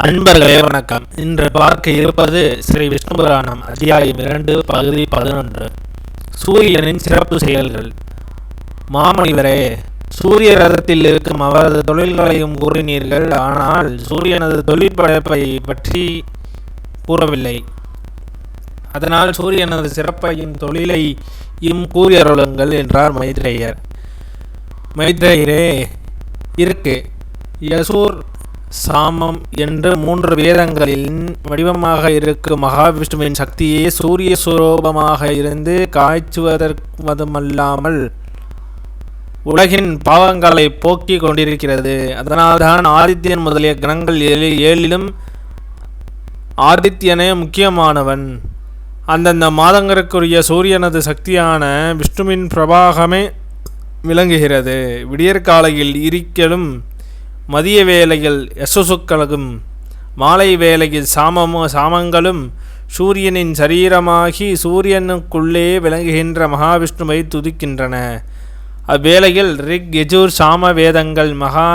அன்பர்களே வணக்கம். இன்று பார்க்க இருப்பது ஸ்ரீ விஷ்ணு புராணம் அத்தியாயம் 2 பகுதி 11 சூரியனின் சிறப்பு செயல்கள். மாமனிவரே, சூரிய ரதத்தில் இருக்கும் அவரது தொழில்களையும் கூறினீர்கள். ஆனால் சூரியனது தொழிற்படைப்பை பற்றி கூறவில்லை. அதனால் சூரியனது சிறப்பையும் தொழிலையும் கூறியருளுங்கள் என்றார் மைத்ரேயர். மைத்ரேயரே, இருக்கு யசூர் சாமம் என்று 3 வேதங்களின் வடிவமாக இருக்கும் மகாவிஷ்ணுவின் சக்தியே சூரிய சுரூபமாக இருந்து காய்ச்சுவதற்குமல்லாமல் உலகின் பாவங்களை போக்கிக் கொண்டிருக்கிறது. அதனால்தான் ஆதித்யன் முதலிய கணங்கள் 7லும் ஆதித்யனே முக்கியமானவன். அந்தந்த மாதங்களுக்குரிய சூரியனது சக்தியான விஷ்ணுவின் பிரபாகமே விளங்குகிறது. விடியற்காலையில் இருக்கலும், மதிய வேளையில் யசுசுக்களும், மாலை வேளையில் சாமங்களும் சூரியனின் சரீரமாகி சூரியனுக்குள்ளே விளங்குகின்ற மகாவிஷ்ணுவை துதிக்கின்றன. அவ்வேளையில் ரிக் யஜுர் சாம வேதங்கள் மகா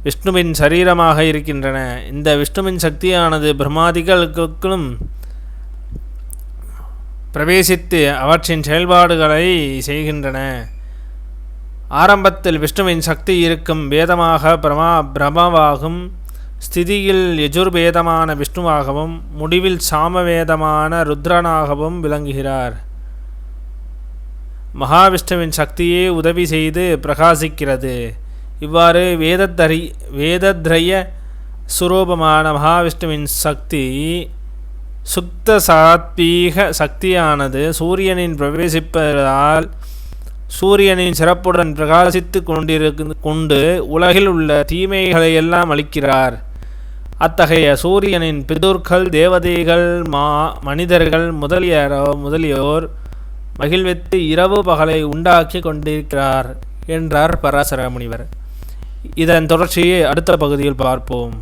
விஷ்ணுவின் சரீரமாக இருக்கின்றன. இந்த விஷ்ணுவின் சக்தியானது பிரம்மாதிகளுக்கும் பிரவேசித்து அவற்றின் செயல்பாடுகளை செய்கின்றன. ஆரம்பத்தில் விஷ்ணுவின் சக்தி இருக்கும் வேதமாக பிரம்மாவாகவும், ஸ்திதியில் யஜுர்வேதமான விஷ்ணுவாகவும், முடிவில் சாமவேதமான ருத்ரனாகவும் விளங்குகிறார். மகாவிஷ்ணுவின் சக்தியே உதவி செய்து பிரகாசிக்கிறது. இவ்வாறு வேதத்ரய சுரூபமான மகாவிஷ்ணுவின் சக்தி சுத்த சாத்வீக சக்தியானது சூரியனின் பிரவேசிப்பதால் சூரியனின் சிறப்புடன் பிரகாசித்து கொண்டு உலகில் உள்ள தீமைகளை எல்லாம் அளிக்கிறார். அத்தகைய சூரியனின் பிதுர்கள், தேவதைகள், மனிதர்கள் முதலியோர் மகிழ்வித்து இரவு பகலை உண்டாக்கி கொண்டிருக்கிறார் என்றார் பராசர முனிவர். இதன் தொடர்ச்சியை அடுத்த பகுதியில் பார்ப்போம்.